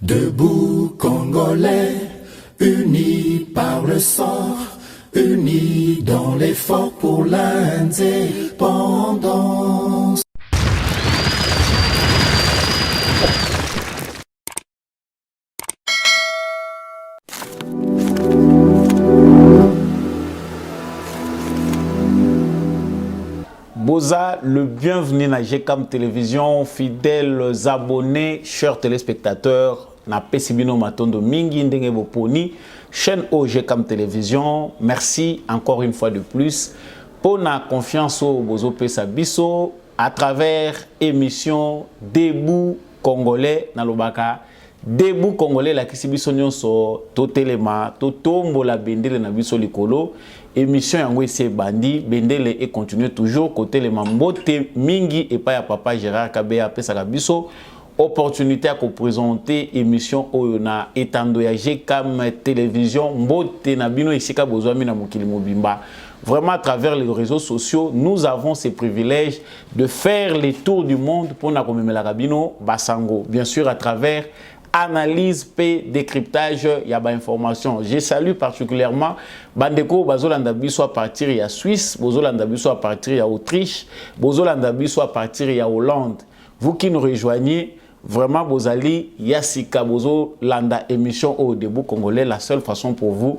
Debout Congolais, unis par le sort, unis dans l'effort pour l'indépendance. Boza, le bienvenu à GCAM Télévision, fidèles abonnés, chers téléspectateurs, na Pesibino Matondo Mingi Ndenge Boponi, chaîne au GCAM Télévision. Merci encore une fois de plus pour la confiance au Bozo Pesa Bisso à travers émission Debout Congolais Nalobaka. Debout Congolais la Kisibiso Nyonso, Totelema, Totombo la Bendele na Biso Likolo. Émission yango ese bandi bendele et continue toujours côté les mambote mingi et pas ya papa Gérard Kabea pesaka biso opportunité à présenter émission oyona etando ya GCAM télévision mbote na bino isika bozwami na mokili mobimba. Vraiment à travers les réseaux sociaux, nous avons ce privilège de faire les tours du monde pour na komemela kabino basango. Bien sûr à travers analyse P décryptage ya ba information. Je salue particulièrement bandeko bazolanda biso à partir ya Suisse, bozolanda biso à partir ya Autriche, bozolanda biso à partir ya Hollande. Vous qui nous rejoignez, vraiment bozali yasika bozolanda émission au Debout Congolais, la seule façon pour vous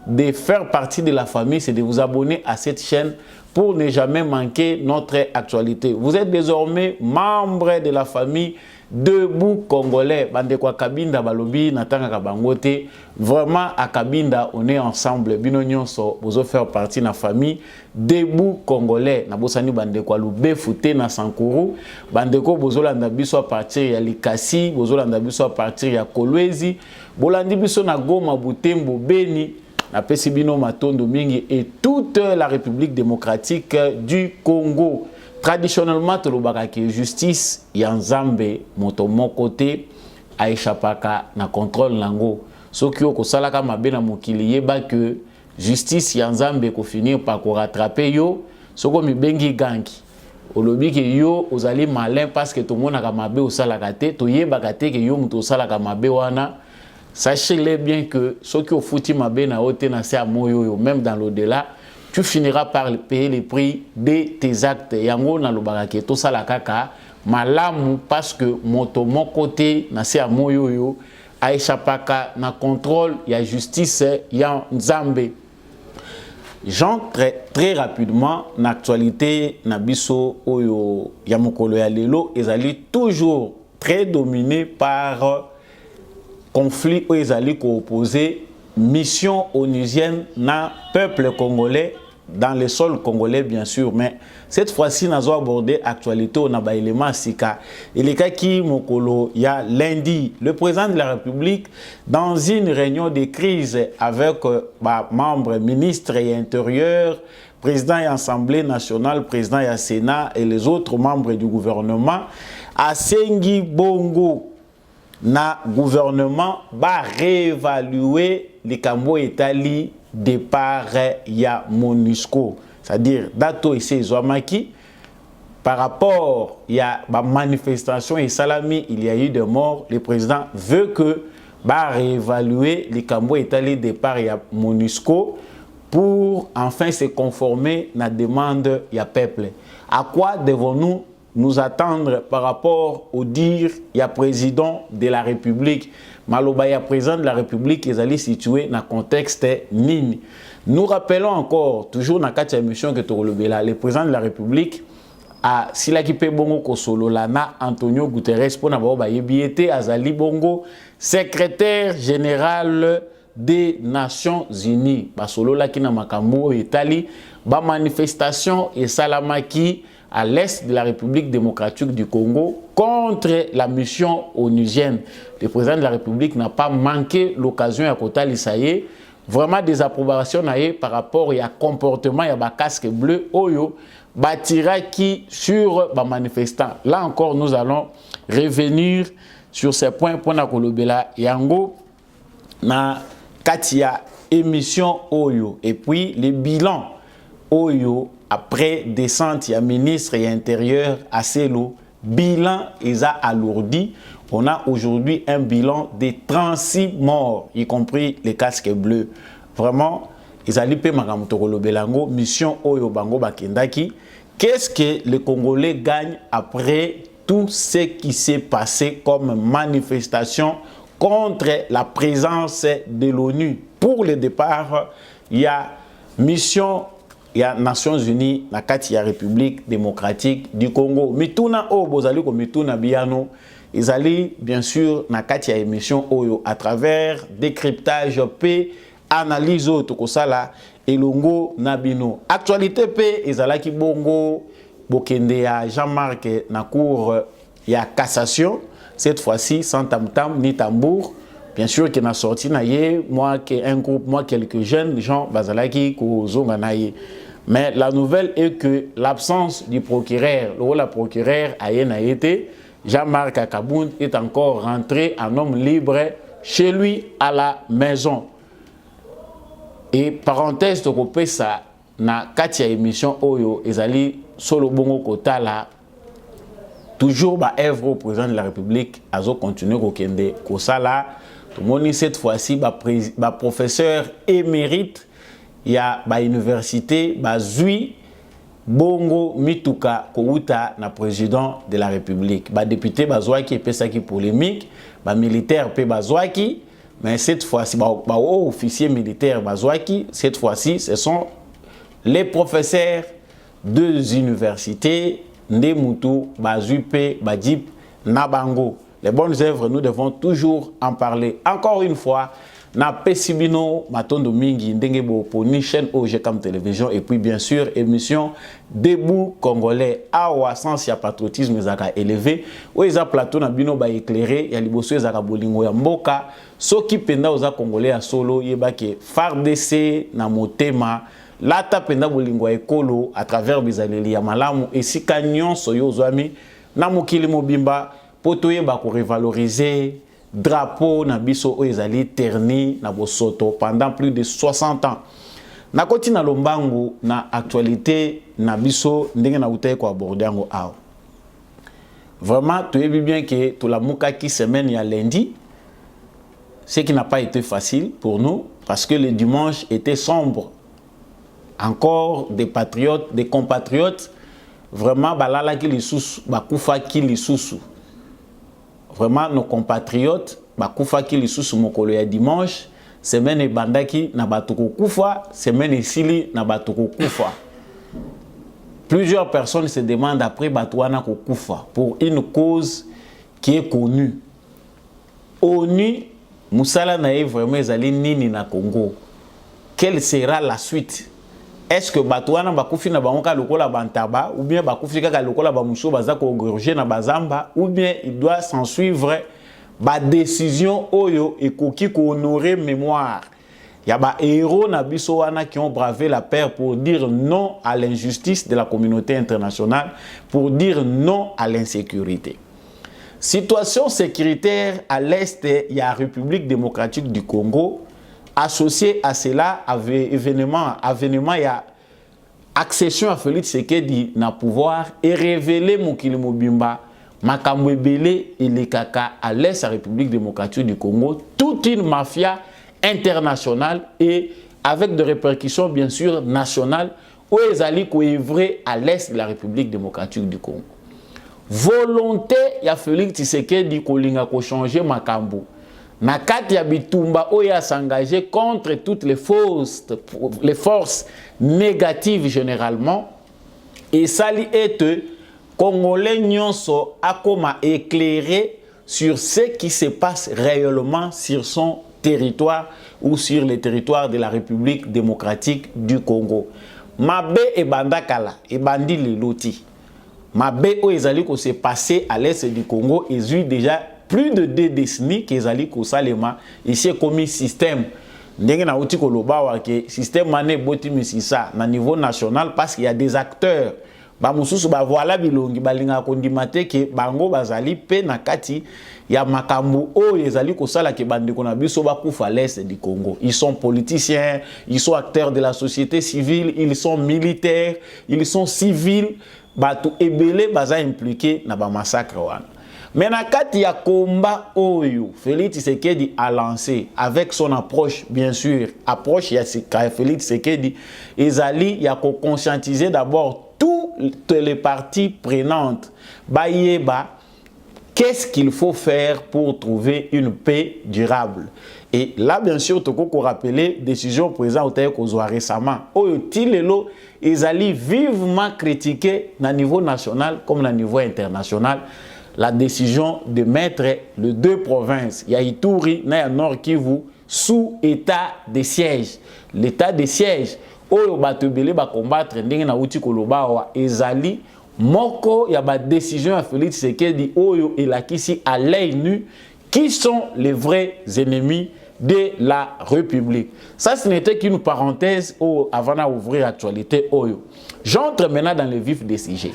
de faire partie de la famille, c'est de vous abonner à cette chaîne pour ne jamais manquer notre actualité. Vous êtes désormais membre de la famille Debout Congolais. Bandekwa Kabinda Balobi, Natanga Kabangote. Vraiment à Kabinda, on est ensemble. Bino nyonso, vous faire partie de la famille Debout Congolais. Nabosani Bandekwa Lube Fouté na Sankuru. Bandeko Bozolanda Biso à partir ya Likasi. Bozolanda Biso à partir ya Kolwezi. Bolandi Biso na Goma Butembo Beni. Na Pesibino Matondo Mingi et toute la République démocratique du Congo. Traditionnellement, tolobaka ki justice yanzambe moto mon côté aishapaka na contrôle nango. Soki okosalaka mabe na mokili yeba que justice yanzambe ko finir par ko rattraper yo soko mibengi gangi. Olobi ke yo ozali malin parce que to monaka mabe osalaka te to yebaka te ke yo muto osalaka mabe wana. Sachez-le bien que ceux qui ont foutu ma benne à haute même dans l'au-delà, tu finiras par payer les prix de tes actes. Yango na lobarake to sala kaka malamu parce que mon côté na se amoyoyo aishapaka na contrôle ya justice ya nzambe. J'entre très rapidement na actualité na biso oyo ya mokolo ya lelo ezali toujours très dominé par conflit où ils allaient opposer mission onusienne na peuple congolais dans le sol congolais bien sûr, mais cette fois-ci nous avons abordé l'actualité on a ba élément sika et les cas qui mokolo il y a lundi le président de la République dans une réunion de crise avec membres ministres et intérieurs, président et Assemblée nationale, président et Sénat et les autres membres du gouvernement à Sengi Bongo na gouvernement va réévaluer les cambo etali départ ya MONUSCO, c'est-à-dire dato ese zoamaki par rapport ya ba manifestation et salami il y a eu des morts. Le président veut que va réévaluer les cambo etali départ ya MONUSCO pour enfin se conformer à la demande ya peuple. À quoi devons-nous nous attendre par rapport au dire il y a président de la République Maloba ya président de la République ils allaient situer dans le contexte nini. Nous rappelons encore toujours dans la émission que le président de la République a Silaki Bongo Kosolo Lana Antonio Guterres pour n'avoir yebiete Azali Bongo secrétaire général des Nations Unies basolo la kina makambo Italie ba manifestation et salamaki à l'est de la République démocratique du Congo contre la mission onusienne. Le président de la République n'a pas manqué l'occasion à Kota Lissaye, vraiment des approbations par rapport à comportement et à casque bleu oyo batira qui sur les manifestants. Là encore nous allons revenir sur ces points pour na kolobela yango na katia émission oyo et puis les bilans oyo après descente, il y a ministre et intérieur assez lourd. Bilan, ils a alourdi. On a aujourd'hui un bilan de 36 morts, y compris les casques bleus. Vraiment, ils allaient payer Magamutoro Belango, mission Oyo Bango Bakendaki. Qu'est-ce que les Congolais gagnent après tout ce qui s'est passé comme manifestation contre la présence de l'ONU? Pour le départ, il y a mission, il y a Nations Unies, la République démocratique du Congo. Mituna o bozali ko mituna biano, ils allaient bien sûr na katia émission oyo à travers décryptage p analyse auto sala elongo nabino. Actualité p ezalaki bongo bokende ya Jean-Marc na cour ya cassation, cette fois-ci sans tam-tam ni tambour. Bien sûr qu'il a sorti naie, moi un groupe, moi quelques jeunes gens bazalaki ko zonga naie. Mais la nouvelle est que l'absence du procureur, le rôle du procureur a été, Jean-Marc Akabound est encore rentré en homme libre chez lui à la maison. Et parenthèse de couper ça, na katia émission Oyo, ezali solo bongo kota la, toujours ba œuvre au président de la République, azo continuer kokende kosala. Tout le monde cette fois-ci ba professeur émérite, il y a ba université, ba zui bongo mituka kouta na président de la République. Ba député ba zoaki pesa ki polémique, ba militaire pe ba zoaki. Mais cette fois-ci, les officiers militaires Bazouaki, cette fois-ci, ce sont les professeurs deux universités, Ndemutu, Bazuipe, Badip, Nabango. Les bonnes œuvres, nous devons toujours en parler. Encore une fois, na Pesibino, Matondo Mingi, Ndengebo, Poni, chaîne OGCAM Télévision, et puis bien sûr, émission Debout Congolais, Awa, sans ya patriotisme, zaka élevé, où ils a plateau na bino ba éclairé, ya liboso zaka bolingo ya mboka, soki penda oza Congolais à solo, yebake FARDC na motema, lata penda bolingo ya ekolo, à travers bizaleli ya malamu, et si kanyon soyo zami, na mokili mobimba, poto yeba ko revaloriser, drapeau na biso ezali terni na bosoto pendant plus de 60 ans. Na koti na lombangu na actualité na biso ndenge na utaye ko aborder ngo aw. Vraiment tu es bien que tout la muka qui semaine ya lundi, ce qui n'a pas été facile pour nous parce que le dimanche était sombre. Encore des patriotes, des compatriotes vraiment balala ki lisusu bakufa ki lisusu. Vraiment, nos compatriotes, bakufa ki lisusu mokolo ya dimanche, semaine e bandaki na batuko kufa, semaine e sili na batuko kufa. Plusieurs personnes se demandent après batouana ko kufa pour une cause qui est connue. ONU, musala na vraiment ezali nini na Congo. Quelle sera la suite? Est-ce que batouana bakufi na bangoka lokola bantaba ou bien bakufi kaka lokola bamusho bazako gorger na bazamba ou bien il doit s'en suivre ba décision oyo ekoki ko honorer mémoire. Il y a ba héros na biso wana qui ont bravé la peur pour dire non à l'injustice de la communauté internationale, pour dire non à l'insécurité. Situation sécuritaire à l'est, il y a la République démocratique du Congo. Associé à cela, événement, il y a accession à Félix Tshisekedi na pouvoir et révéler Mokili Mobimba, Makambo Ebele et les Kaka à l'est de la République démocratique du Congo, toute une mafia internationale et avec des répercussions bien sûr nationales où ils allaient couvrir à l'est de la République démocratique du Congo. Volonté, il y a Félix Tshisekedi kolinga ko changer Makambo. Nakati ya bitumba oya s'engager contre toutes les forces négatives généralement et ça li est Congolais nyonso akoma éclairé sur ce qui se passe réellement sur son territoire ou sur le territoire de la République démocratique du Congo. Mabe e bandakala e bandi leloti. Mabe o ezali ko se passer à l'est du Congo et déjà plus de 2 décennies qu'ils allaient salema ici comme système ndenge na uti ko lobawa ke système mané boti misisa na niveau national parce qu'il y a des acteurs ba mususu ba voilà bilongi balinga kondimate ke bango bazali pe na kati ya makambo o ezali ko sala ke bandeko na biso ba kufa l'est du Congo. Ils sont politiciens, ils sont acteurs de la société civile, ils sont militaires, ils sont civils, batu ebele baza impliqué na ba massacre wana. Mais na kati ya combat oyo Félix Tshisekedi a lancé avec son approche, bien sûr, approche ya Félix Tshisekedi, ezali ya ko conscientiser d'abord toutes les parties prenantes. Bayeba, qu'est-ce qu'il faut faire pour trouver une paix durable? Et là, bien sûr, tu peux rappeler décision président qu'on a récemment. Oyo tilelo ezali vivement critiqué na niveau national comme na niveau international. La décision de mettre les deux provinces, il y a Ituri et Nord Kivu, sous état de siège. L'état de siège, oyo batebele ba combattre ndenge na uti koloba wa ezali moko ya ba décision à Félix Tshisekedi oyo elakisi à l'œil nu qui sont les vrais ennemis de la République. Ça, ce n'était qu'une parenthèse avant d'ouvrir l'actualité oyo. J'entre maintenant dans le vif des sujets.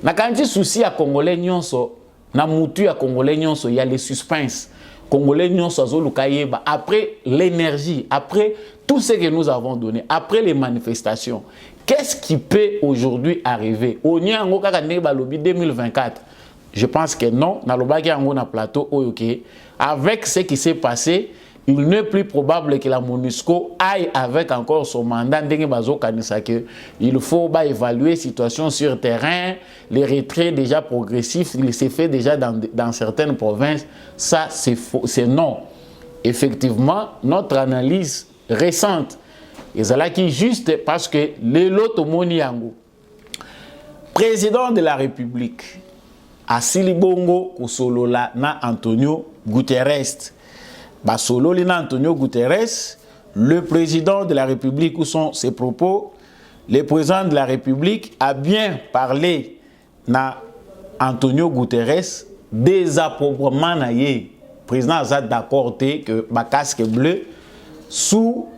Na kanti souci à Congolais nyonso na mutu ya Congolais nyonso, il y a les suspens. Congolais nyonso azolukayeba après l'énergie, après tout ce que nous avons donné, après les manifestations. Qu'est-ce qui peut aujourd'hui arriver? Au Nyango kaka neba lobi 2024. Je pense que non, na lobaki yango na plateau oyoke. Avec ce qui s'est passé, il n'est plus probable que la MONUSCO aille avec encore son mandat. Il faut évaluer la situation sur terrain, les retraits déjà progressifs, il s'est fait déjà dans certaines provinces. Ça, c'est faux, c'est non. Effectivement, notre analyse récente, et c'est là qui est juste parce que l'Elotomoni Yango, président de la République, à Silibongo, Kosolola, na Antonio Guterres. Basolo Lina Antonio Guterres, le président de la République, où sont ses propos? Le président de la République a bien parlé na Antonio Guterres désappropriement naïe. Le président a d'accord que ma casque bleue sous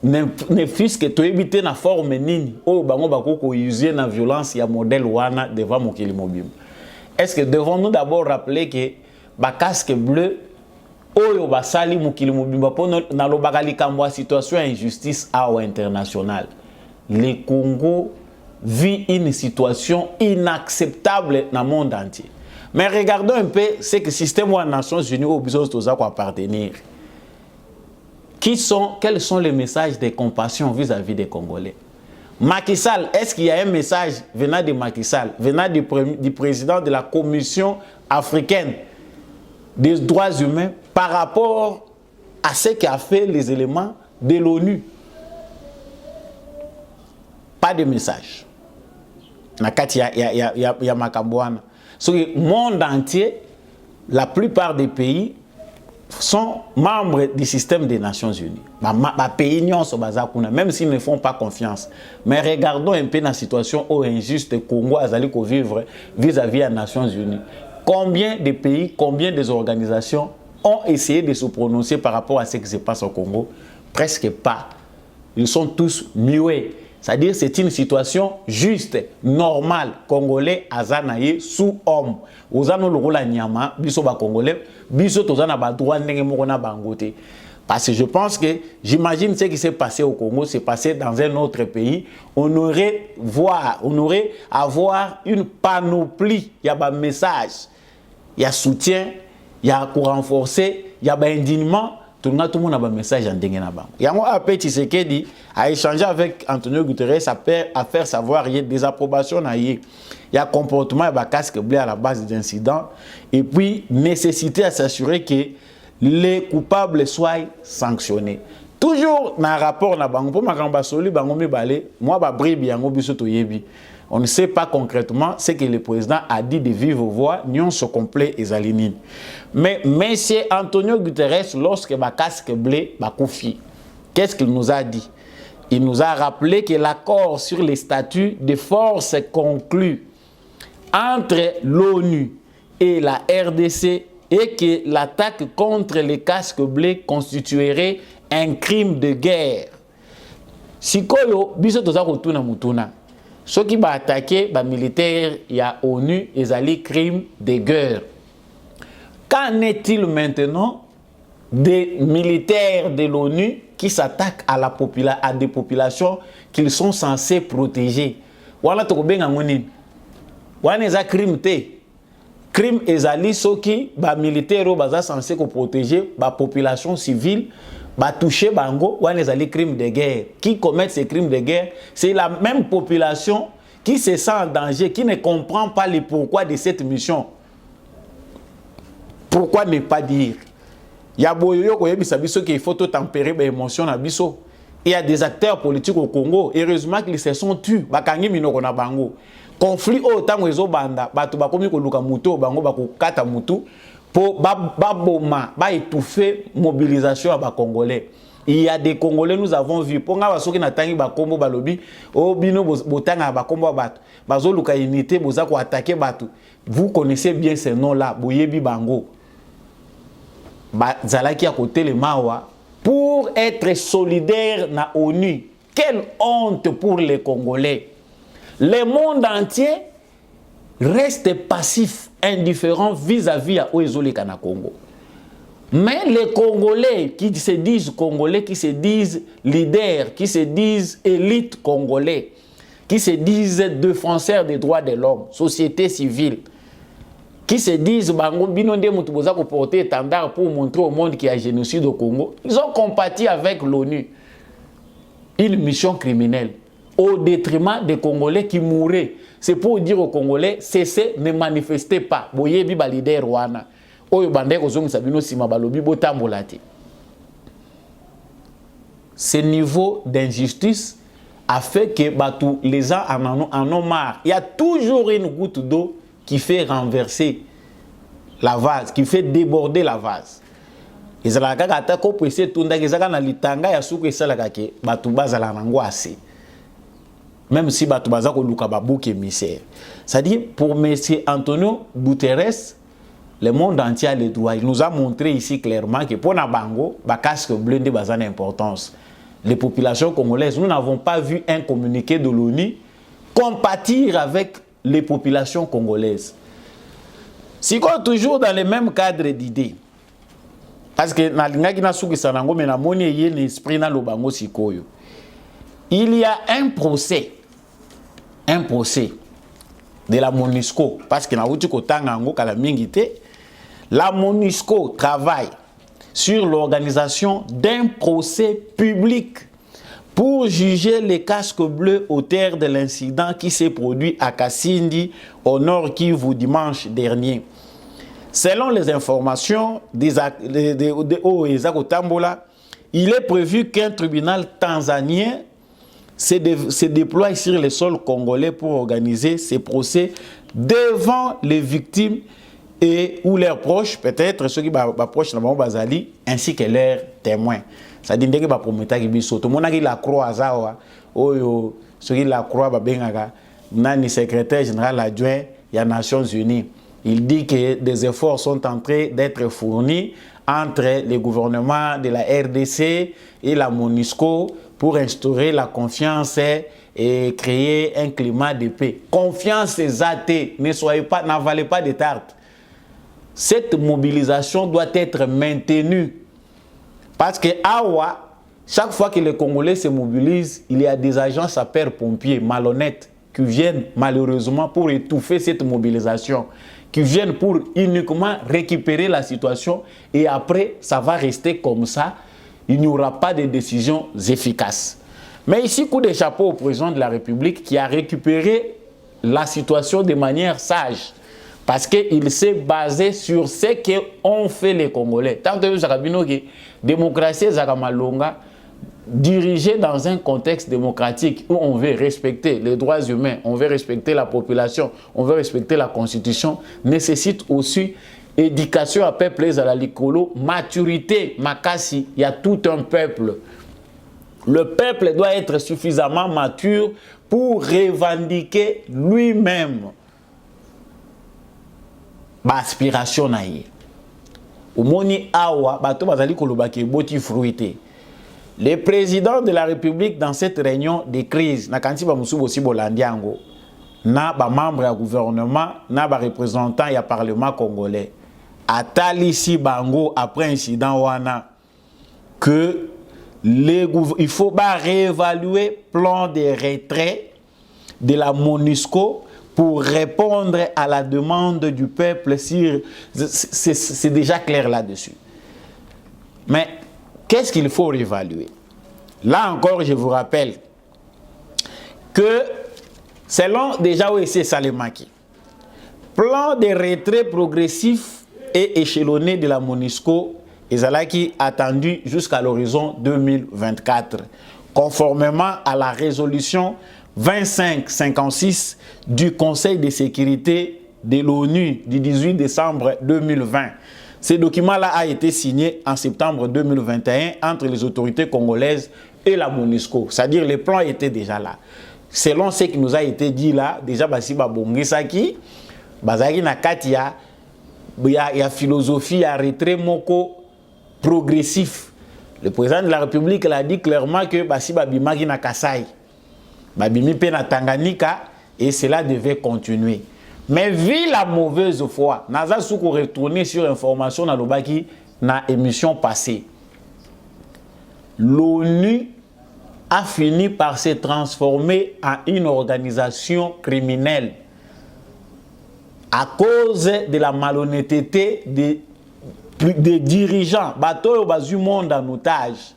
ne fût-ce que tu éviter la forme nini ou bango bako user la violence ya modèle wana devant mokili mobile. Est-ce que devons-nous d'abord rappeler que ma casque bleue oyo basali mokili mobimba pono na lobaka likambo ya situation injustice au international. Le Congo vit une situation inacceptable dans le monde entier. Mais regardons un peu ce que le système des Nations Unies au besoin de appartenir. Quels sont les messages de compassion vis-à-vis des Congolais? Macky Sall, est-ce qu'il y a un message venant de Macky Sall, venant du président de la Commission africaine des droits humains par rapport à ce qu'a fait les éléments de l'ONU? Pas de message. Il y a Makambouana. Sur le monde entier, la plupart des pays sont membres du système des Nations Unies. Même s'ils ne font pas confiance. Mais regardons un peu la situation injuste que le Congo a vivre vis-à-vis des Nations Unies. Combien de pays, combien des organisations ont essayé de se prononcer par rapport à ce qui se passe au Congo? Presque pas. Ils sont tous muets. C'est-à-dire que c'est une situation juste, normale. Congolais, azanaye, sous-homme. Ozano le rôle à Nyama, biso ba Congolais, biso tozana ba droit nenge mokona bangote. Parce que je pense que, j'imagine ce qui s'est passé au Congo, c'est passé dans un autre pays. On aurait avoir une panoplie, il y a un message, il y a soutien, il y a pour renforcer, il y a un indignement. Tout le monde a un message en Dengenaba. Il y a un peu Tshisekedi a échangé avec Antonio Guterres à faire savoir qu'il y a des approbations, il y a un comportement, il y a un casque bleu à la base d'incidents, et puis nécessité à s'assurer que les coupables soient sanctionnés. Toujours dans un rapport, on ne sait pas concrètement ce que le président a dit de vive voix, nions ce complet et aligné. Mais M. Antonio Guterres, lorsque le casque bleu a confié, qu'est-ce qu'il nous a dit? Il nous a rappelé que l'accord sur les statuts de force conclu entre l'ONU et la RDC et que l'attaque contre les casques bleus constituerait un crime de guerre. Si koyo biso toza kotuna mutuna, ceux qui va attaquer les militaires et la ONU, ils allaient crime de guerre. Qu'en est-il maintenant des militaires de l'ONU qui s'attaquent à des populations qu'ils sont censés protéger? Voilà to benga ngoni. Wana za crime te. crime ezali soki ba militaire baza censé ko protéger ba population civile ba toucher bango wana ezali crime de guerre. Qui commet ces crimes de guerre, c'est la même population qui se sent en danger, qui ne comprend pas le pourquoi de cette mission. Pourquoi ne pas dire? Il y a boyo ko yebisa biso qu'il faut tempérer ba émotion na biso. Il y a des acteurs politiques au Congo, heureusement qu'ils se sont tués, bakangi minoko na bango. Conflit autant ezo banda, batu bakomi ko luka muto bango bako kata mutu pour baboma, ba étouffer mobilisation à ba Congolais. Il y a des Congolais, nous avons vu, pour nga basoki na tangi ba kombo balobi, o bino botanga ba kombo batu, bazo luka unité boza ko attaquer batu. Vous connaissez bien ces noms-là, boyebi bango. Ba zalaki à côté le mawa pour être solidaire na ONU. Quelle honte pour les Congolais. Le monde entier reste passif, indifférent vis-à-vis à Oezole Kana Congo. Mais les Congolais qui se disent Congolais, qui se disent leaders, qui se disent élites congolais, qui se disent défenseurs des droits de l'homme, société civile, qui se disent Bango Binonde Mutuboza pour porter étendard pour montrer au monde qu'il y a génocide au Congo, ils ont compati avec l'ONU. Une mission criminelle au détriment des Congolais qui mouraient. C'est pour dire aux Congolais, cessez, ne manifestez pas. Boyebi balide Rwanda. Oyo bande kozongi sabino sima balobi botambolati. Ce niveau d'injustice a fait que les gens en ont marre. Il y a toujours une goutte d'eau qui fait renverser la vase, qui fait déborder la vase. Ezalaka kata ko pese tunda kezaka na litanga ya suku esalaka ke batu bazala nango assez. Même si batu baza ko luka babuke misère. C'est-à-dire pour M. Antonio Guterres, le monde entier a les droits. Il nous a montré ici clairement que pour Nabango, ba casque blindé baza d'importance. Les populations congolaises, nous n'avons pas vu un communiqué de l'ONU compatir avec les populations congolaises. Si on est toujours dans le même cadre d'idées, parce que il y a un procès de la MONUSCO, parce que la MONUSCO travaille sur l'organisation d'un procès public pour juger les casques bleus auteurs de l'incident qui s'est produit à Kasindi, au nord Kivu, dimanche dernier. Selon les informations des Tambola, il est prévu qu'un tribunal tanzanien se déploie sur le sol congolais pour organiser ces procès devant les victimes et ou leurs proches, peut-être ceux qui sont proches de Bazali, ainsi que leurs témoins. Ça dit que promettre que biso to monaki la croix azawa oyo ceux qui la croix ba bengaga nani secrétaire général adjoint des Nations Unies. Il dit que des efforts sont en train d'être fournis entre les gouvernements de la RDC et la MONUSCO pour instaurer la confiance et créer un climat de paix. Confiance athée, ne soyez pas, n'avalez pas de tarte. Cette mobilisation doit être maintenue. Parce que Awa, chaque fois que les Congolais se mobilisent, il y a des agents sapeurs-pompiers malhonnêtes qui viennent malheureusement pour étouffer cette mobilisation, qui viennent pour uniquement récupérer la situation et après, ça va rester comme ça. Il n'y aura pas de décisions efficaces. Mais ici, coup de chapeau au président de la République qui a récupéré la situation de manière sage. Parce qu'il s'est basé sur ce qu'ont fait les Congolais. Tant que la démocratie Zagamalonga, dirigée dans un contexte démocratique où on veut respecter les droits humains, on veut respecter la population, on veut respecter la constitution, nécessite aussi éducation à peuple à la likolo, maturité, makasi, il y a tout un peuple. Le peuple doit être suffisamment mature pour revendiquer lui-même aspiration naïe. Omoni awa bato bazali kolobaki boti fruité. Le président de la République dans cette réunion de crise na kanti ba musubo si bolandiango na ba membre ya gouvernement na ba représentant ya parlement congolais atali si bango après incident wana que il faut réévaluer plan de retrait de la MONUSCO pour répondre à la demande du peuple. C'est déjà clair là-dessus. Mais qu'est-ce qu'il faut réévaluer? Là encore, je vous rappelle que selon déjà O.S. Salemaki, plan de retrait progressif et échelonné de la MONUSCO est attendu jusqu'à l'horizon 2024, conformément à la résolution 2556 du Conseil de sécurité de l'ONU du 18 décembre 2020. Ce document-là a été signé en septembre 2021 entre les autorités congolaises et la MONUSCO. C'est-à-dire les plans étaient déjà là. Selon ce qui nous a été dit là, déjà basi babongisaki, bazaki na kati ya philosophie ya retrait moko progressif. Le président de la République l'a dit clairement que basi babimaki na Kasai, babimi pe na Tanganyika, et cela devait continuer. Mais vu la mauvaise foi, naza souko retourner sur information na lobaki na émission passée. L'ONU a fini par se transformer en une organisation criminelle à cause de la malhonnêteté des dirigeants. Bateau au basu monde en otage.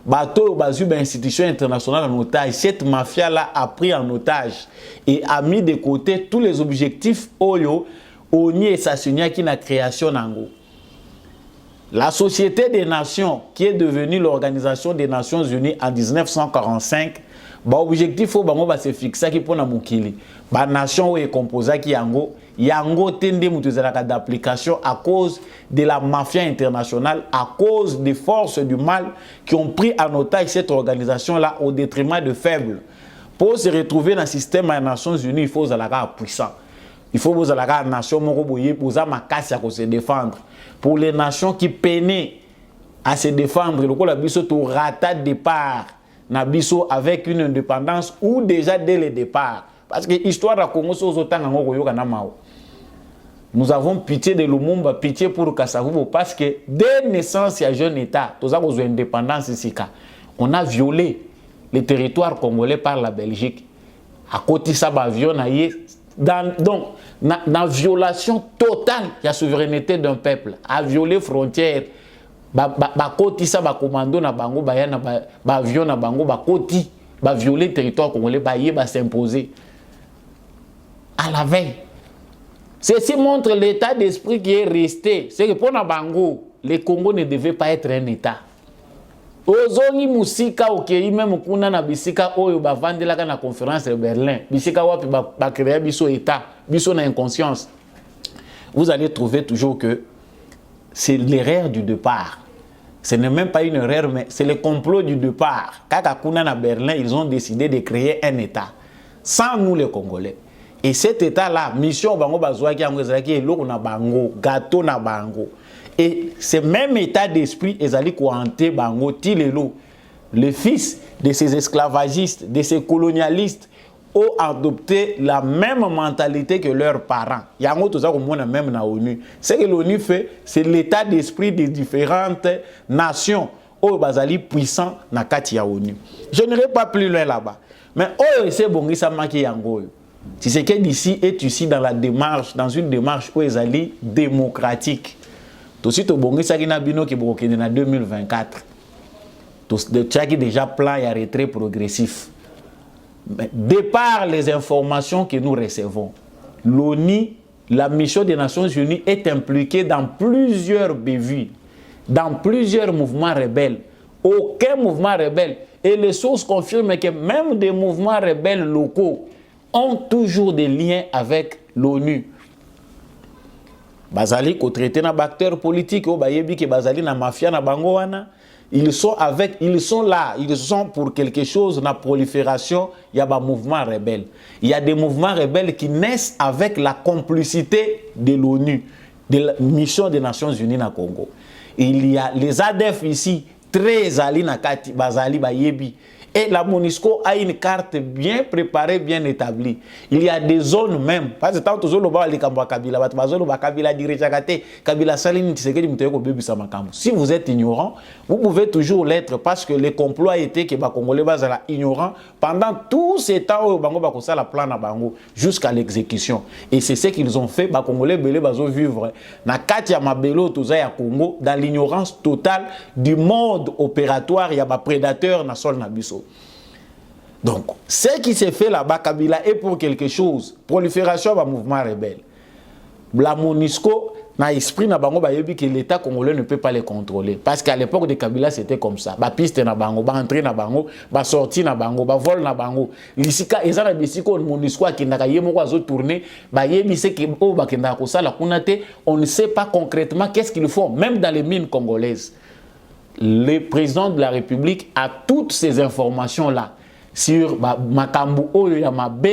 Bateau au basu institution internationale en otage. Cette mafia-là a pris en otage et a mis de côté tous les objectifs Oyo, Oni et Sassunia qui n'a création nango. La Société des Nations, qui est devenue l'Organisation des Nations Unies en 1945, l'objectif faut se fixer qui pour na mukili. La nation est composée qui yango tende mutuzalaka d'application à cause de la mafia internationale, à cause des forces du mal qui ont pris en otage cette organisation-là au détriment de faibles. Pour se retrouver dans le système des Nations Unies, il faut être puissant. Il faut que la nation se défendre. Pour les nations qui peinaient à se défendre, le biso to rata départ na biso avec une indépendance ou déjà dès le départ. Parce que l'histoire de Congo nous avons pitié de Lumumba, pitié pour Kasavubo, parce que dès naissance, il y a un jeune État, nous avons une indépendance ici. On a violé les territoires congolais par la Belgique. À côté de ça, donc, dans la violation totale de la souveraineté d'un peuple, à violer frontières, côté ça, commando na bango, avion na bango, côté, violer le territoire congolais, s'imposer. À la veille. Ceci montre l'état d'esprit qui est resté. C'est que pour Nabango, le Congo ne devait pas être un État. Ozongi musika okei même kuna na bisika oyo bavandela na conférence de Berlin. Bisika wapi ba créer biso État, biso na inconscience. Vous allez trouver toujours que c'est l'erreur du départ. Ce n'est même pas une erreur, mais c'est le complot du départ. Kaka kuna na Berlin, ils ont décidé de créer un État. Sans nous les Congolais. Et cet État-là, mission bango bazwa ki angezaki eloko na bango, gâteau na bango. Et ce même état d'esprit ezali koante bango tilelo. Les fils de ces esclavagistes, de ces colonialistes ont adopté la même mentalité que leurs parents. Yango toza komona même na ONU. Ce que l'ONU fait, c'est l'état d'esprit des différentes nations au bazali puissant na kati ya ONU. Je n'irai pas plus loin là-bas. Mais oyo ese bongisa maki yango. Si c'est que d'ici est ici dans la démarche, dans une démarche où ils allaient démocratique. Tout de suite, au Bongi Sagina Bino qui est en 2024. Tout qui déjà plan et retrait progressif. Mais départ les informations que nous recevons, l'ONU, la mission des Nations Unies est impliquée dans plusieurs bévues, dans plusieurs mouvements rebelles. Aucun mouvement rebelle. Et les sources confirment que même des mouvements rebelles locaux ont toujours des liens avec l'ONU. Bazali ko traité na acteurs politiques au bayebi ke bazali na mafia na bangoana, ils sont là, ils sont pour quelque chose na prolifération, il y a des mouvements rebelles. Il y a des mouvements rebelles qui naissent avec la complicité de l'ONU, de la mission des Nations Unies na Congo. Il y a les ADF ici, très ali na kati bazali bayebi. Et la MONUSCO a une carte bien préparée, bien établie. Il y a des zones même. Parce que tant que le bas, les Kambwa Kabila, le Kabila Direchagate, Kabila Saline, si vous êtes ignorant, vous pouvez toujours l'être parce que le complot a été que les Congolais sont ignorants pendant tout ce temps où Bango Bakosa la plan à Bango jusqu'à l'exécution. Et c'est ce qu'ils ont fait. Les Congolais belé bazo vivre na Katia Mabelo Toza Congo dans l'ignorance totale du mode opératoire. Il y a des prédateurs na sol nabiso. Donc, ce qui s'est fait là-bas, Kabila est pour quelque chose. Prolifération du mouvement rebelle. La MONUSCO n'a esprit na bango bayebi que l'État congolais ne peut pas les contrôler. Parce qu'à l'époque de Kabila, c'était comme ça. Ba piste na bango, ba entrée na bango, ba sortie na bango, ba vol na bango. Lisika ezana besiko MONUSCO qui n'a yemo kwa zo tourner, ba yebi c'est que o ba kenda ko sala kunate, on ne sait pas concrètement qu'est-ce qu'ils font même dans les mines congolaises. Le président de la République a toutes ces informations là. Sur Makambu Oyo Yamabe,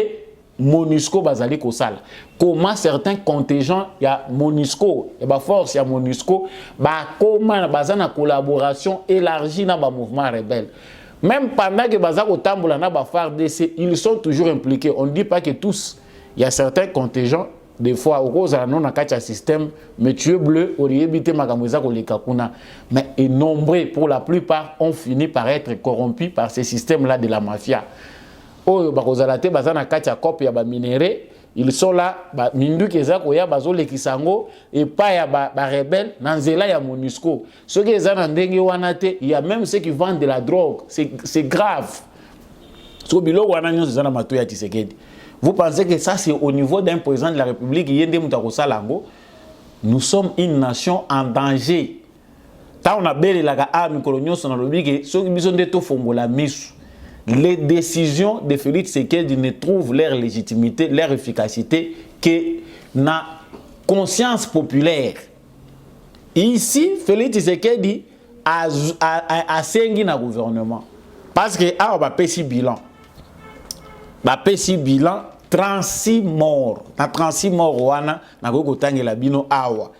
MONUSCO Bazali Kosala. Comment certains contingents, il y a MONUSCO, il y a force, il y a MONUSCO, comment bazana collaboration élargie dans le mouvement rebelle. Même pendant que Bazako Tamboula na FARDC, ils sont toujours impliqués. On ne dit pas que tous, il y a certains contingents. Des fois, au cause de notre système, mais tu es bleu, mais nombreux, pour la plupart, ont fini par être corrompus par ces systèmes-là de la mafia. Ils sont là, et pas ya rebelles, nanzela ya MONUSCO. Ceux qui sont il y a même ceux qui vendent de la drogue. C'est grave. Vous pensez que ça, c'est au niveau d'un président de la République, nous sommes une nation en danger. Tant on a belle la arme coloniale, les décisions de Félix Tshisekedi ne trouvent leur légitimité, leur efficacité que na conscience populaire. Ici, Félix Tshisekedi a sengi na gouvernement. Parce que on va payer bilan. Ba pesi bilan 36 morts. Na 36 morts wana na ko tangela bino awa.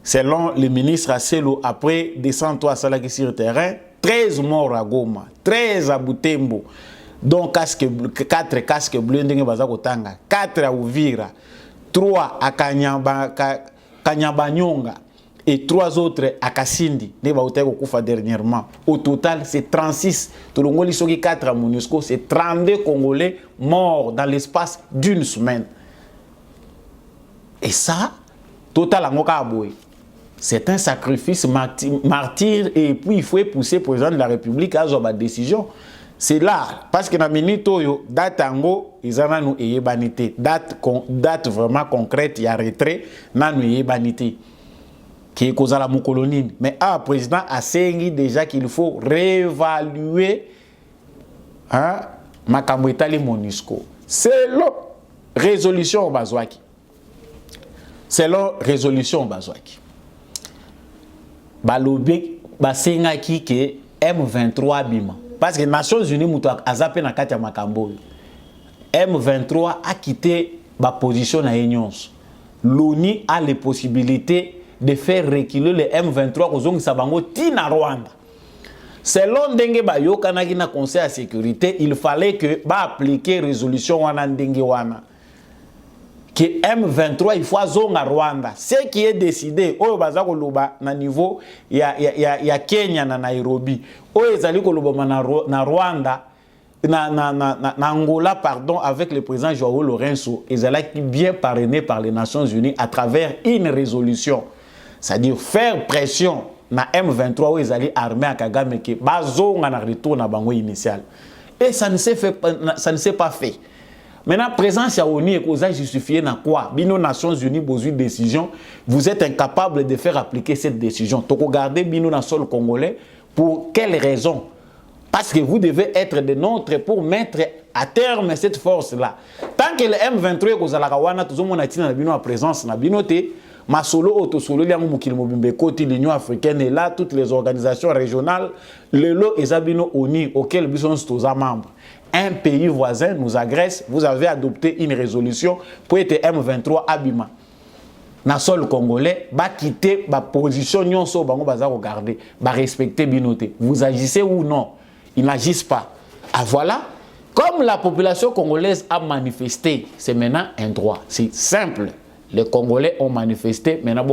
Selon le ministre Asselo, après 203 salaki sur le terrain, 13 morts à Goma, 13 à Butembo. Donc 4 casques bleus ndenge baza ko tanga, 4 à Uvira, 3 à Kanyabanyonga et 3 autres à Kasindi, dernièrement. Au total, c'est 36. Tolongoli soki 4 à MONUSCO, c'est 32 Congolais morts dans l'espace d'une semaine. Et ça, total c'est un sacrifice martyr et puis il faut pousser le président de la République à avoir une décision. C'est là, parce que dans la minute, date tango, ils ont nous banité. Date vraiment concrète, il y a retrait, nous banité. Qui est cause à la colonie. Mais le président a dit déjà qu'il faut réévaluer Makamwetali MONUSCO. Selon résolution Bazouaki. Selon résolution Bazouaki. Balobi basengaki ke M23 bima. Parce que les Nations Unies muto azape na kati ya makambo. M23 a quitté la position na Enyons. L'ONU a les possibilités de faire reculer le M23 kozongi sabango tina Rwanda. Selon ndenge ba yokanaki na Conseil de sécurité, il fallait que ba appliquer résolution wana ndenge wana. Que M23 il faut zonga Rwanda. Ce qui est décidé oyo baza koloba na niveau ya Kenya na Nairobi. Oyo ezali koloba na Rwanda na Angola, pardon, avec le président Joao Lourenço, ezalaki bien parrainé par les Nations Unies à travers une résolution. C'est-à-dire faire pression na M23 où ils allaient armés à Kagame qui bazonga na retour na bango initial. Et ça ne s'est pas fait. Maintenant, présence à ONU est justifiée na quoi? Bino Nations Unies besoin de décision, vous êtes incapable de faire appliquer cette décision. Donc regardez Bino na sol congolais pour quelle raison? Parce que vous devez être des nôtres pour mettre à terme cette force-là. Tant que le M23 est aux Alakawana, tout le monde a une présence na binoté. Masolo Otosolo, l'Union africaine est là, toutes les organisations régionales, le lot et Zabino ONU, auquel nous sommes membres. Un pays voisin nous agresse, vous avez adopté une résolution pour être M23 Abima. Na sol congolais, ba quitter ba position nyonso bango baza regarder, ba respecter binoté. Vous agissez ou non? Ils n'agissent pas. Ah voilà. Comme la population congolaise a manifesté, c'est maintenant un droit. C'est simple. Les Congolais ont manifesté. Maintenant,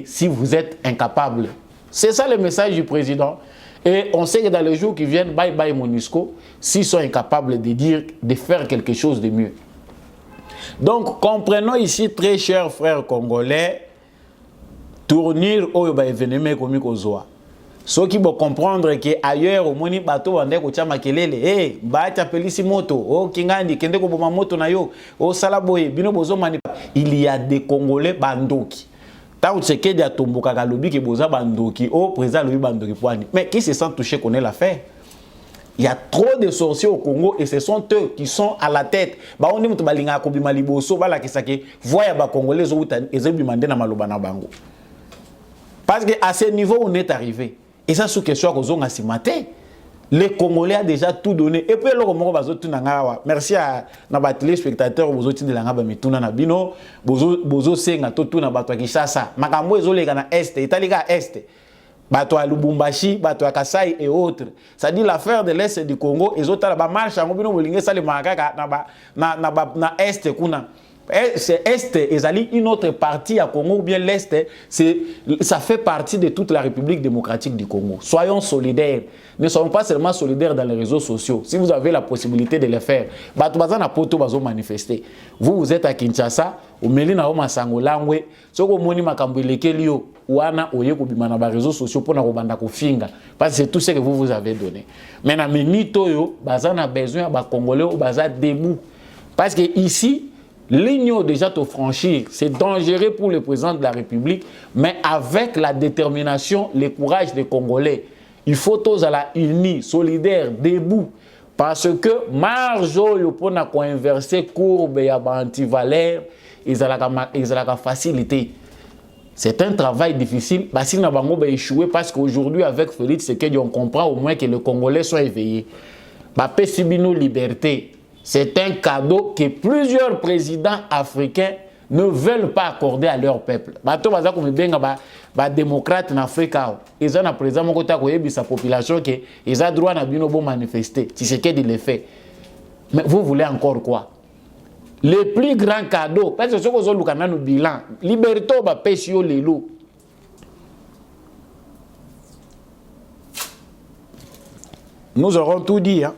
si vous êtes incapable. C'est ça le message du président. Et on sait que dans les jours qui viennent, bye bye MONUSCO, s'ils sont incapables de faire quelque chose de mieux. Donc, comprenons ici, très chers frères congolais, tournir au événement comme Kozoa. Ceux qui vont comprendre qu'ailleurs, au moni bateau, on est au Tchamakelele, eh, bata pelisi moto, oh, Kingandi, kende ko boma moto na yo, oh, Salaboye, bino bozo mani. Il y a des Congolais bandoki. Tant que c'est a tomboka galobi qui boza bandoki, oh, président Louis bandoki poani. Mais qui se sent touché connaît l'affaire. Il y a trop de sorciers au Congo et ce sont eux qui sont à la tête. Ba on dit mutu balinga ko bima liboso bala kisake voya ba Congolais zo uta ezebimande na maloba na bango. Parce que à ce niveau on est arrivé. Et ça, sous question que maté, les Congolais ont déjà tout donné. Et puis, merci à nos téléspectateurs, aux autres de la Mituna Nabino, aux Senga, tout na Bato Kishasa, Makambo, les Gana Est, Italiga Est, Bato à Lubumbashi, Bato à Kasai et autres. Ça dit l'affaire de l'Est du Congo, et autres là-bas marchent en Mobino, Molingue, Sale Makaka, na Est, Kuna. C'est Est et une autre partie à Congo ou bien l'Est, ça fait partie de toute la République démocratique du Congo. Soyons solidaires. Ne soyons pas seulement solidaires dans les réseaux sociaux. Si vous avez la possibilité de le faire, manifester. Vous êtes à Kinshasa, au Melina Oma Sangolangwe, Soko Moni Makambelekelio, Ouana Oyeko Bimana ba réseaux sociaux pour na finga. Parce que c'est tout ce que vous avez donné. Maintenant, Menitoyo, Bazan a besoin de Congolais ou Bazan debout. Parce que ici, l'union déjà te franchir, c'est dangereux pour le président de la République, mais avec la détermination, le courage des Congolais, il faut tous à la unis, solidaires, debout, parce que marjo yopona ko inverser courbe ya anti-valeur, ils ont la facilité. C'est un travail difficile, parce qu'il n'a pas échoué parce qu'aujourd'hui avec Félix Tshisekedi, on comprend au moins que les Congolais sont éveillés. Bapé Sibino liberté. C'est un cadeau que plusieurs présidents africains ne veulent pas accorder à leur peuple. Bato baza comme ba démocrate en Afrique, ils ont un président mon côté ko sa population que ils ont droit na bino bon manifester. C'est ce qu'il le fait. Mais vous voulez encore quoi? Le plus grand cadeau, parce que ce que vous avez nous bilan, liberté ba pesio lelo. Nous aurons tout dit, hein.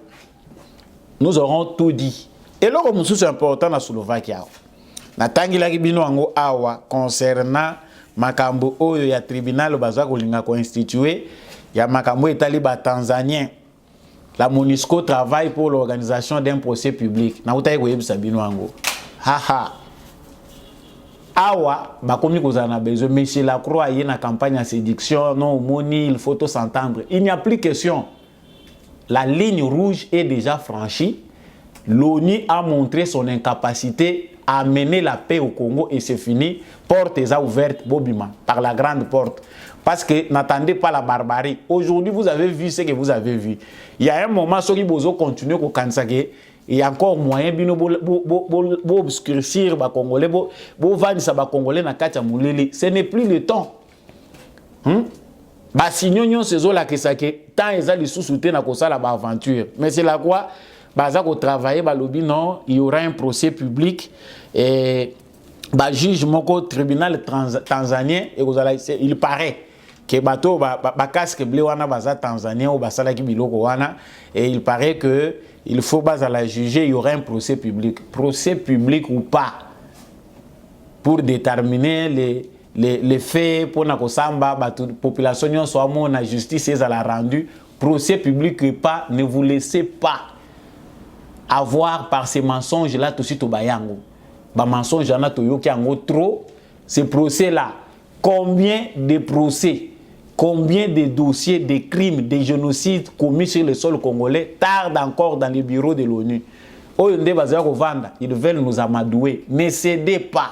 Nous aurons tout dit. Et là, comme c'est important dans Slovaquie, natangi la bino ango awa concernant makambo oyo ya tribunal baza kolinga ko institué ya makambo etali ba tanzanien. La MONUSCO travaille pour l'organisation d'un procès public. Na utaye ko yebisa bino ango. Haha. Awa bakomi kozana besoin monsieur Lacroix y na campagne à séduction non moni il faut s'entendre. Il n'y a plus question. La ligne rouge est déjà franchie. L'ONU a montré son incapacité à mener la paix au Congo et c'est fini. Porte est ouverte, Bobima, par la grande porte. Parce que n'attendez pas la barbarie. Aujourd'hui, vous avez vu ce que vous avez vu. Il y a un moment, ceux qui vont continuer au Kansake, il y a encore moyen de obscurcir les Congolais, de vendre les Congolais dans Katia Moulili. Ce n'est plus le temps. Basignons ces eaux là que ça que tant ils ont sous-souté na kosa la aventure. Mais c'est là quoi baza ko travailler ba lobby non, il y aura un procès public et ba juge moko tribunal tanzanien et il paraît que bato ba casque bleu wana baza tanzanien ou basala ki biloko wana et il paraît que il faut baza la juger, il y aura un procès public ou pas pour déterminer les faits pour la population soit la justice est la rendu procès public ou pas, ne vous laissez pas avoir par ces mensonges là tout de suite au bayango ba mensonges na to yoki ango trop ces procès là combien de procès, combien de dossiers de crimes, de génocides commis sur le sol congolais tardent encore dans les bureaux de l'ONU. Ils veulent nous amadouer, ne cédez pas.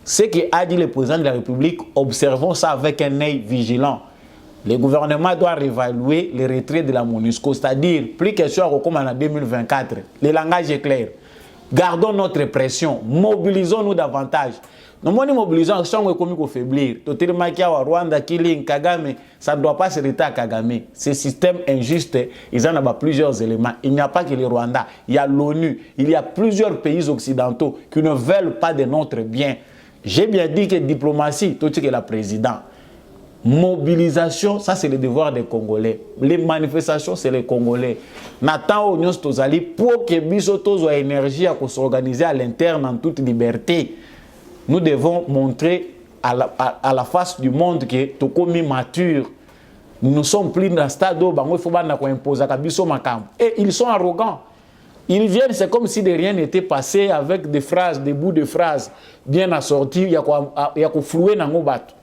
Ce qu'a dit le président de la République, observons ça avec un œil vigilant. Le gouvernement doit réévaluer le retrait de la MONUSCO, c'est-à-dire, plus question comme en 2024. Le langage est clair. Gardons notre pression, mobilisons-nous davantage. Nous avons mobilisation économique faiblir. Totalement qui a Rwanda, Killing, Kagame, ça ne doit pas s'arrêter à Kagame. Ce système injuste, ils en ont plusieurs éléments. Il n'y a pas que le Rwanda, il y a l'ONU, il y a plusieurs pays occidentaux qui ne veulent pas de notre bien. J'ai bien dit que diplomatie, tout ce que la présidente. Mobilisation, ça c'est le devoir des Congolais. Les manifestations, c'est les Congolais. Nathan Onyos Tozali, pour que Bisoto ait énergie à s'organiser à l'interne en toute liberté. Nous devons montrer à la face du monde que Tokomi mature. Nous sommes plus dans le stade où il faut imposer à Biso Makam. Et ils sont arrogants. Ils viennent, c'est comme si de rien n'était passé avec des phrases, des bouts de phrases bien assortis. Il y a qu'à flouer dans nos bateaux.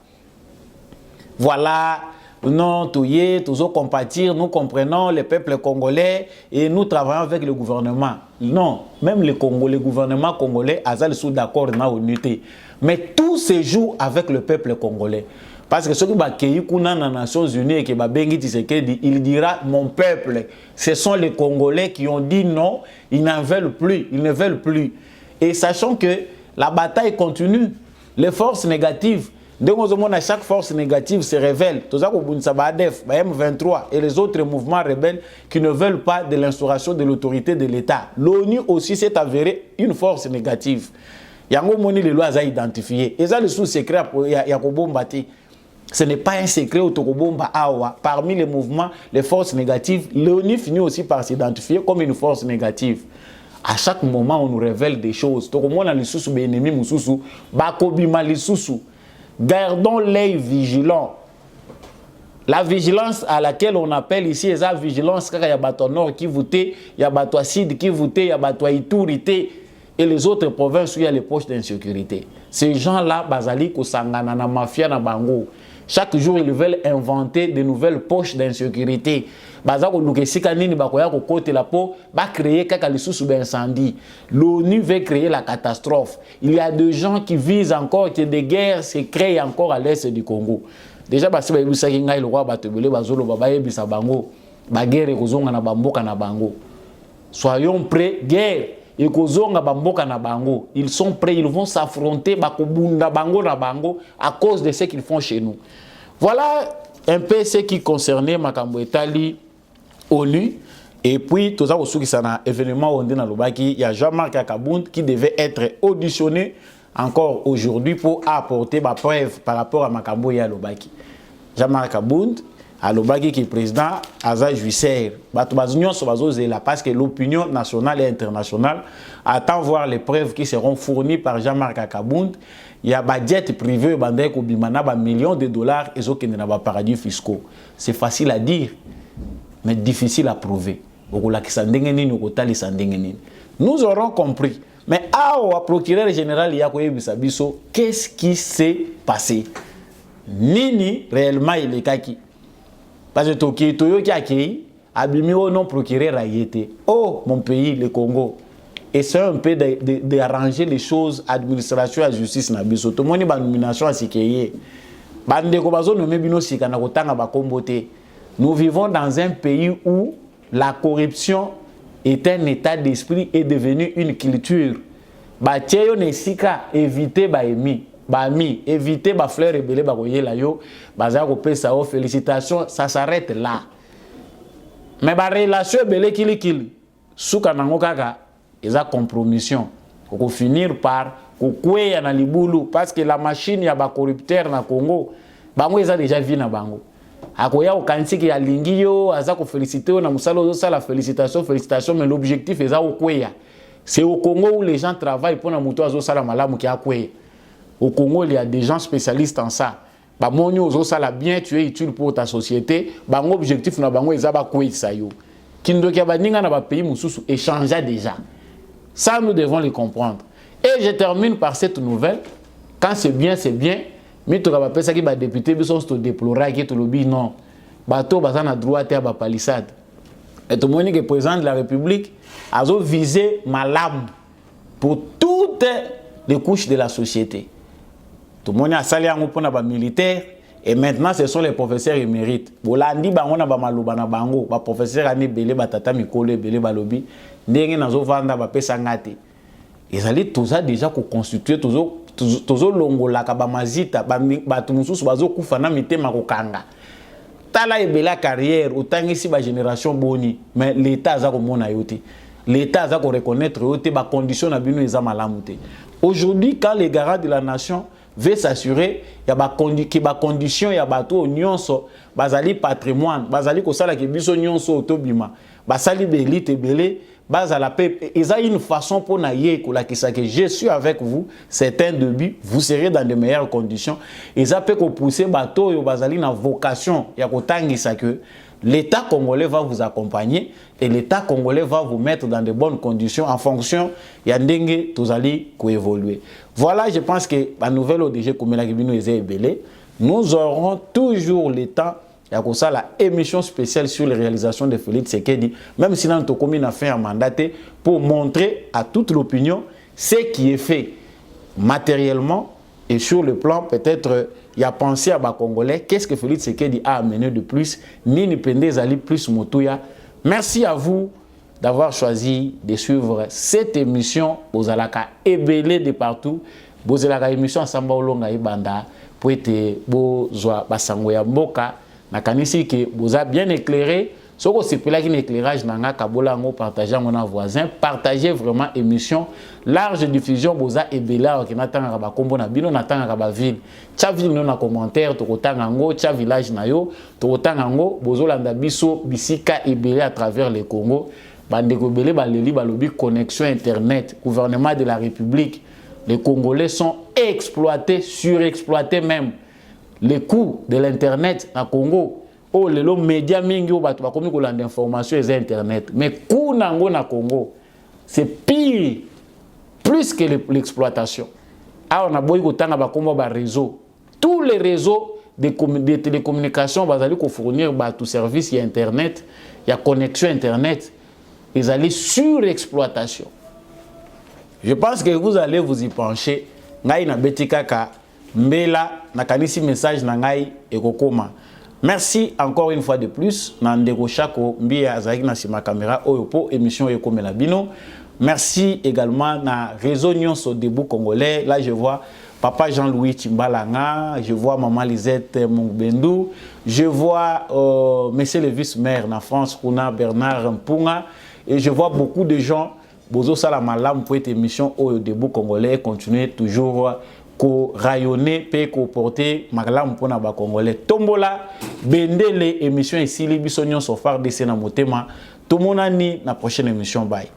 Voilà, non, toujours compatir, nous comprenons le peuple congolais et nous travaillons avec le gouvernement. Non, même le gouvernement congolais a sous d'accord dans l'unité. Mais tout se joue avec le peuple congolais. Parce que ceux qui ont accueilli les Nations Unies et qui ont dit, il dira mon peuple. Ce sont les Congolais qui ont dit non, ils n'en veulent plus, ils ne veulent plus. Et sachant que la bataille continue, les forces négatives. À chaque force négative se révèle. M23 et les autres mouvements rebelles qui ne veulent pas de l'instauration de l'autorité de l'État. L'ONU aussi s'est avérée une force négative. Yango Moni les lois a identifié. Et ça le sous-secret Yakobombati. Ce n'est pas un secret au Tokobomba Awa. Parmi les mouvements, les forces négatives, l'ONU finit aussi par s'identifier comme une force négative. À chaque moment, on nous révèle des choses. Tokomona les sous ennemi mususu, bakobima les sous. Gardons l'œil vigilant. La vigilance à laquelle on appelle ici la vigilance, car il y a Bato Nord qui votait, il y a Bato Sid qui votait, il y a Bato Iturité et les autres provinces où il y a les poches d'insécurité. Ces gens-là, Bazali, Kosangana, na mafia, na bango. Chaque jour, ils veulent inventer de nouvelles poches d'insécurité. Bazako Lukesika Nini Bakoya Kokote la peau, va créer sous incendie. L'ONU veut créer la catastrophe. Il y a des gens qui visent encore que des guerres se créent encore à l'est du Congo. Déjà, parce que le roi Batebele, Bazolo, Babaye, Bisabango, Bagere, Kozonga na Bamboka na Bango. Soyons prêts, guerre. Et Kozonga Bamboka na Bango. Ils sont prêts, ils vont s'affronter Bakobunda Bango na Bango à cause de ce qu'ils font chez nous. Voilà un peu ce qui concernait Makambo Etali, ONU. Et puis, tout ça, aussi, c'est un événement où il y a Jean-Marc Akabound qui devait être auditionné encore aujourd'hui pour apporter ma preuve par rapport à Makambo et à Lobaki. Jean-Marc Akabound, à Lobaki qui est président, Aza Juisser. Parce que l'opinion nationale et internationale attend voir les preuves qui seront fournies par Jean-Marc Akabound. Il y a des jets privés qui ont millions de dollars et qui ont des paradis fiscaux. C'est facile à dire, mais difficile à prouver. Nous aurons compris. Mais au procureur général Yakoye Bisabiso, qu'est-ce qui s'est passé? Nini réellement il est kaki? Parce que Toyo qui a accueilli, abimi au non procureur a été. Oh, mon pays, le Congo. Et c'est un peu d'arranger les choses, administration et justice na biso. Tout le monde a nomination à Sikeye. Nous vivons dans un pays où la corruption est un état d'esprit et devenu une culture. Bacheyo ne sika éviter baemi, éviter ba fleur rebelle ba koyela yo, bazako pesa o félicitations, ça s'arrête là. Mais ba relation belé kili suka nango kaka eza compromission. Pour finir par kokweya na libulu parce que la machine ya ba corrupteur na Congo, bango eza déjà vu na bango. Akoya okansiki ya lingio aza ko féliciter na musalo zo sala félicitations mais l'objectif eza okweya. C'est au Congo où les gens travaillent pour na muto azo sala malamu ki akweya. Au Congo, il y a des gens spécialistes en ça. Ba monyo zo sala bien, tu es utile pour ta société. Ba objectif na bango eza ba kwei sayo. Kindo ki abaninga na ba pays mususu échangea déjà. Ça nous devons le comprendre. Et je termine par cette nouvelle. Quand c'est bien, c'est bien. Mais tu vas penser que les députés sont déplorés que tu le dis non. Bateau bazana droit à ba palissade. Et tout le monde qui est président de la République a visé malam pour toutes les couches de la société. Tout le monde a salé en pour les militaires et maintenant ce sont les professeurs émérites. Bolandi bango na ba maluba na bango, ba professeur ani belé batata mikole belé balobi, ndenge nazo vanda ba pesa ngate. Ils allaient tout ça déjà pour constituer toujours tozo longola ka ba mazita ba tumususu bazo kufa na mitema kokanga tala ebela carrière otangisi ba génération boni mais l'état aza ko mona yote l'état aza ko reconnaître yote ba condition na bino eza malamu te. Aujourd'hui quand les garants de la nation veut s'assurer ya ba condition ya bato nyonso bazali patrimoine bazali ko sala ke biso nyonso otobima basali belite belé base la paix, ils ont une façon pour naïe que je suis avec vous, c'est un début, vous serez dans de meilleures conditions. Ils ont pu pousser bateau et bazali na vocation, ya kotangisa que l'État congolais va vous accompagner et l'État congolais va vous mettre dans de bonnes conditions en fonction ya ndenge tozali ko évoluer. Voilà, je pense que la nouvelle ODG comme la Kibino est belé, nous aurons toujours le temps. Il y a comme ça la émission spéciale sur les réalisations de Félix Tshisekedi, même si notre commune a fait un mandat pour montrer à toute l'opinion ce qui est fait matériellement et sur le plan peut-être il y a pensé à bas Congolais, qu'est-ce que Félix Tshisekedi a amené de plus, Nini Pendez Ali plus Moutouya. Merci à vous d'avoir choisi de suivre cette émission aux Alaka ébélé de partout, aux Alaka émission Samba Olonga Ibanda pour être beau zoa basango ya mboka. Nakanisi que vous avez bien éclairé. Ce que c'est là qu'un éclairage nanga kabolango partageant mon voisin, partagez vraiment émission large diffusion boza et bela qui n'attend ba kombo na bino n'attend ba ville. Cha ville non na commentaire to kotangango, cha village na yo, to kotangango bozolanda biso bisika et bela à travers le Congo. Bandeko belé baleli balobi connexion internet, gouvernement de la République. Les Congolais sont exploités, surexploités même. Les coûts de l'internet na Congo, oh les médias mingi ou batu bakomi ko landa information et internet, mais coût nango na Congo, c'est pire, plus que l'exploitation. Ah on a boy ko tanga bakomba ba réseau, tous les réseaux de télécommunications bazali ko fournir ba tout service y internet, y a connexion internet, ils allaient surexploitation. Je pense que vous allez vous y pencher. Ngai na betika ka mbela nakanisi message na ngai ekokoma. Merci encore une fois de plus nandeko chako mbia azaki na sima caméra oyopo émission ekomela bino. Merci également na réseau nyonso debout congolais. Là je vois papa Jean-Louis Timbalanga, je vois maman Lisette Mungbendu, je vois monsieur le vice-maire na France Kuna Bernard Mpunga et je vois beaucoup de gens bozo sala malam pour cette émission au debout congolais continuer toujours ko rayonner pe ko porter magalam pona ba congolais tombola bendele émission ici libiso nyon so far de na motema to monani na prochaine émission bye.